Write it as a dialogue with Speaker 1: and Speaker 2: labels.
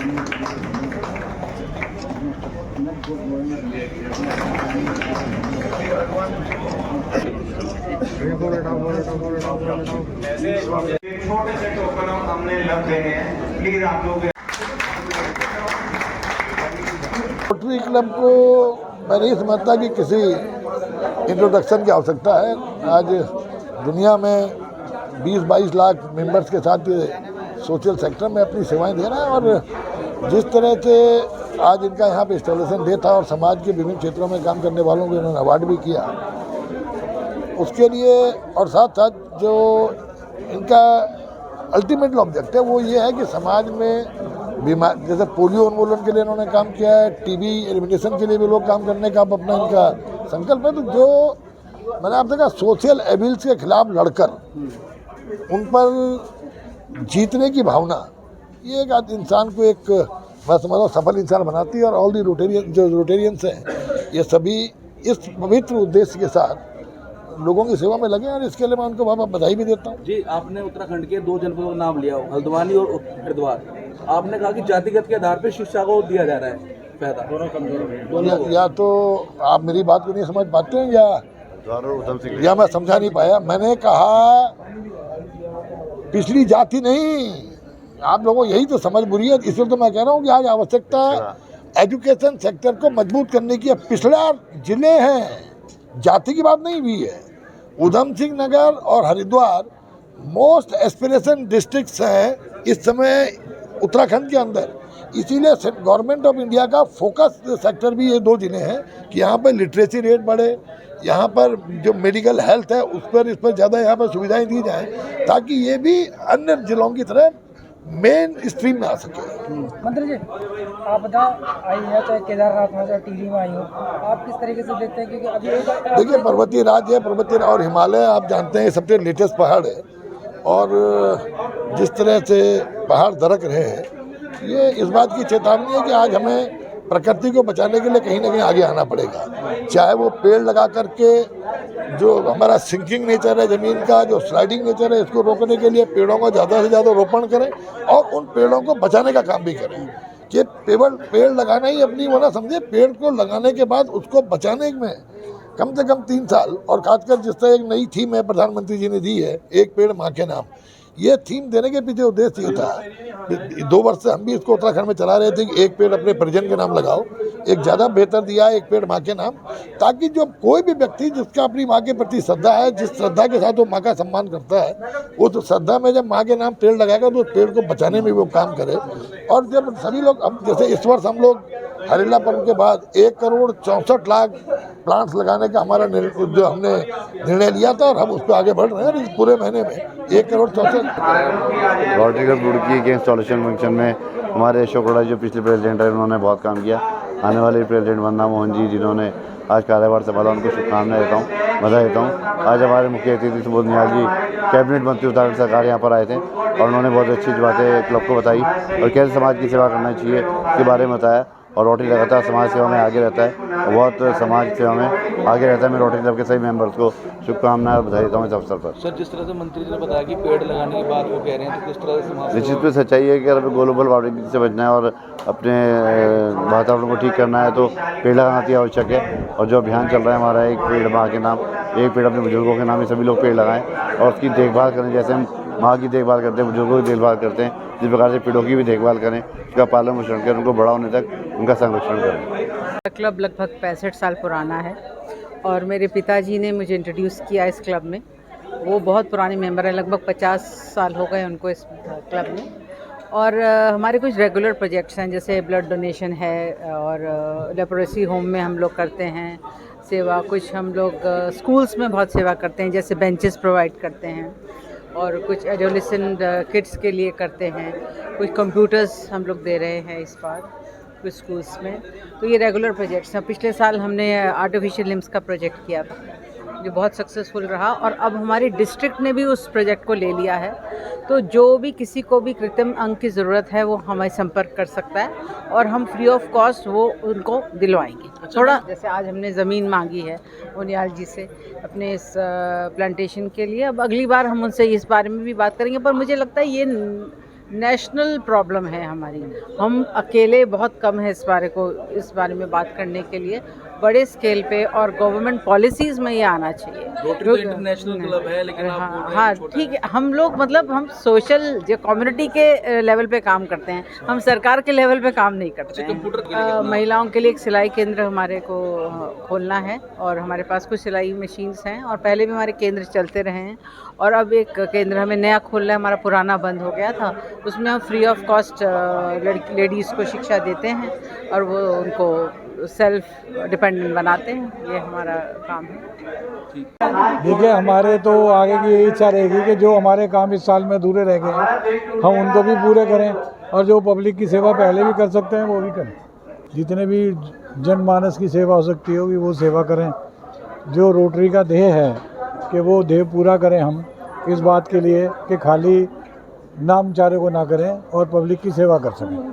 Speaker 1: छोटे से टोकन हमने लग गए हैं, प्लीज आप लोग।
Speaker 2: रोटरी क्लब को मैं नहीं समझता कि किसी इंट्रोडक्शन की आवश्यकता है। आज दुनिया में 20-22 लाख मेंबर्स के साथ सोशल सेक्टर में अपनी सेवाएं दे रहा है, और जिस तरह से आज इनका यहाँ पे इंस्टॉलेशन डे था और समाज के विभिन्न क्षेत्रों में काम करने वालों को इन्होंने अवार्ड भी किया उसके लिए, और साथ साथ जो इनका अल्टीमेट ऑब्जेक्ट है वो ये है कि समाज में बीमार, जैसे पोलियो उन्मूलन के लिए इन्होंने काम किया है, टीबी एलिमिनेशन के लिए भी लोग काम करने का अपना इनका संकल्प है। तो जो मैंने आपसे कहा सोशल एबिल्स के खिलाफ लड़कर उन पर जीतने की भावना, ये एक इंसान को एक मैं समझता सफल इंसान बनाती है। और ऑल दी रोटेरियन जो रोटेरियंस हैं ये सभी इस पवित्र उद्देश्य के साथ लोगों की सेवा में लगे, और इसके लिए मैं उनको बहुत बधाई भी देता हूँ।
Speaker 3: जी, आपने उत्तराखंड के 2 जनपदों का नाम लिया, हल्द्वानी और हरिद्वार। आपने कहा कि जातिगत के आधार पर शिक्षा को दिया जा रहा है पैदा, दोनों कमजोर
Speaker 2: या तो आप मेरी बात को नहीं समझ पाते हैं या मैं समझा नहीं पाया। मैंने कहा पिछली जाति नहीं, आप लोगों यही तो समझ बुरी है। इसलिए तो मैं कह रहा हूँ कि आज आवश्यकता एजुकेशन सेक्टर को मजबूत करने की। पिछड़ा जिले हैं, जाति की बात नहीं हुई है। उधम सिंह नगर और हरिद्वार मोस्ट एस्पिरेशन डिस्ट्रिक्ट्स हैं इस समय उत्तराखंड के अंदर। इसीलिए गवर्नमेंट ऑफ इंडिया का फोकस सेक्टर भी ये 2 जिले हैं कि यहाँ पर लिटरेसी रेट बढ़े, यहाँ पर जो मेडिकल हेल्थ है इस पर ज़्यादा यहाँ पर सुविधाएं दी जाएं, ताकि ये भी अन्य जिलों की तरह मेन स्ट्रीम में आ सके।
Speaker 4: मंत्री जी, आपदा आई है, चाहे केदारनाथ में चाहे टिहरी में आई हो, आप किस तरीके से देखते हैं? क्योंकि अभी
Speaker 2: देखिए पर्वतीय राज्य है, पर्वतीय और हिमालय आप जानते हैं सबसे लेटेस्ट पहाड़ है, और जिस तरह से पहाड़ दरक रहे हैं ये इस बात की चेतावनी है कि आज हमें प्रकृति को बचाने के लिए कहीं ना कहीं आगे आना पड़ेगा। चाहे वो पेड़ लगा करके जो हमारा सिंकिंग नेचर है ज़मीन का, जो स्लाइडिंग नेचर है, इसको रोकने के लिए पेड़ों का ज़्यादा से ज़्यादा रोपण करें और उन पेड़ों को बचाने का काम भी करें। कि केवल पेड़ लगाना ही अपनी वो ना समझे, पेड़ को लगाने के बाद उसको बचाने में कम से कम 3 साल, और खासकर जिस तरह एक नई थीम है प्रधानमंत्री जी ने दी है, एक पेड़ माँ के नाम, ये थीम देने के पीछे उद्देश्य ये था। 2 वर्ष से हम भी इसको उत्तराखंड में चला रहे थे कि एक पेड़ अपने परिजन के नाम लगाओ, एक ज़्यादा बेहतर दिया है एक पेड़ माँ के नाम, ताकि जो कोई भी व्यक्ति जिसका अपनी माँ के प्रति श्रद्धा है, जिस श्रद्धा के साथ वो माँ का सम्मान करता है, वो तो श्रद्धा में जब माँ के नाम पेड़ लगाएगा तो पेड़ को बचाने में वो काम करे। और जब सभी लोग, अब जैसे इस वर्ष हम लोग हरेला पर्व के बाद 1,64,00,000 प्लांट्स लगाने का हमारा जो हमने निर्णय लिया था, और हम उस पर आगे बढ़ रहे हैं। इस पूरे महीने में 1,64,00,000।
Speaker 5: रोटरी क्लब रुड़की के इंस्टॉलेशन फंक्शन में हमारे अशोक गौड़ा जो पिछले प्रेसिडेंट है, उन्होंने बहुत काम किया। आने वाले प्रेसिडेंट वंदना मोहन जी जिन्होंने आज कार्यभार संभाला, उनको शुभकामनाएं देता हूँ, बधाई देता हूँ। आज हमारे मुख्य अतिथि सुबोध निहाल जी कैबिनेट मंत्री उत्तराखंड सरकार यहाँ पर आए थे, और उन्होंने बहुत अच्छी बातें क्लब को बताई और कैसे समाज की सेवा करना चाहिए इसके बारे में बताया। और रोटरी लगातार समाज सेवा में आगे रहता है, और बहुत समाज सेवा में आगे रहता है। मैं रोटरी क्लब के सभी मेंबर्स को शुभकामनाएं और बधाई देता हूँ इस अवसर पर।
Speaker 3: सर, जिस तरह से मंत्री जी ने बताया कि पेड़ लगाने की बात वो कह रहे हैं, तो किस तरह से समाज
Speaker 5: निश्चित पे सच्चाई है कि अगर ग्लोबल वार्मिंग से बचना है और अपने वातावरण को ठीक करना है तो पेड़ लगाना अति आवश्यक है। और जो अभियान चल रहा है हमारा, एक पेड़ माँ के नाम, एक पेड़ अपने बुजुर्गों के नाम, ये सभी लोग पेड़ लगाएं और उसकी देखभाल करें। जैसे हम माँ की देखभाल करते हैं, बुजुर्गों की देखभाल करते हैं, जिस प्रकार से पेड़ों की भी देखभाल करें, उसका पालन पोषण करें, उनको बड़ा होने तक उनका संरक्षण करें।
Speaker 6: क्लब लगभग 65 साल पुराना है, और मेरे पिताजी ने मुझे इंट्रोड्यूस किया इस क्लब में। वो बहुत पुराने मेंबर हैं, लगभग 50 साल हो गए उनको इस क्लब में। और हमारे कुछ रेगुलर प्रोजेक्ट्स हैं, जैसे ब्लड डोनेशन है, और लेप्रोसी होम में हम लोग करते हैं सेवा। कुछ हम लोग स्कूल्स में बहुत सेवा करते हैं, जैसे बेंचेस प्रोवाइड करते हैं, और कुछ एडोलेसेंट किड्स के लिए करते हैं। कुछ कंप्यूटर्स हम लोग दे रहे हैं इस बार कुछ स्कूल्स में। तो ये रेगुलर प्रोजेक्ट्स हैं। पिछले साल हमने आर्टिफिशियल लिम्स का प्रोजेक्ट किया था, जो बहुत सक्सेसफुल रहा, और अब हमारी डिस्ट्रिक्ट ने भी उस प्रोजेक्ट को ले लिया है। तो जो भी किसी को भी कृत्रिम अंग की ज़रूरत है वो हमें संपर्क कर सकता है, और हम फ्री ऑफ कॉस्ट वो उनको दिलवाएंगे। थोड़ा जैसे आज हमने ज़मीन मांगी है उनियाल जी से अपने इस प्लांटेशन के लिए, अब अगली बार हम उनसे इस बारे में भी बात करेंगे। पर मुझे लगता है ये नेशनल प्रॉब्लम है हमारी। हम अकेले बहुत कम है इस बारे में बात करने के लिए। बड़े स्केल पे और गवर्नमेंट पॉलिसीज़ में ये आना चाहिए।
Speaker 3: रोटरी तो इंटरनेशनल क्लब है, लेकिन आप बोल रहे हैं
Speaker 6: हाँ
Speaker 3: छोटा
Speaker 6: ठीक है, हम लोग मतलब हम सोशल जो कम्युनिटी के लेवल पे काम करते हैं, हम सरकार के लेवल पे काम नहीं करते हैं। महिलाओं के लिए एक सिलाई केंद्र हमारे को खोलना है और हमारे पास कुछ सिलाई मशीन्स हैं और पहले भी हमारे केंद्र चलते रहे हैं। और अब एक केंद्र हमें नया खोलना है, हमारा पुराना बंद हो गया था। उसमें हम फ्री ऑफ कॉस्ट लेडीज़ को शिक्षा देते हैं और वो उनको सेल्फ डिपेंडेंट बनाते हैं। ये हमारा काम है।
Speaker 7: देखिए, हमारे तो आगे की यही इच्छा रहेगी कि जो हमारे काम इस साल में अधूरे रह गए हैं हम उनको भी पूरे करें और जो पब्लिक की सेवा पहले भी कर सकते हैं वो भी करें। जितने भी जनमानस की सेवा हो सकती होगी वो सेवा करें। जो रोटरी का ध्येय है कि वो ध्येय पूरा करें हम इस बात के लिए कि खाली नामचारे को ना करें और पब्लिक की सेवा कर सकें।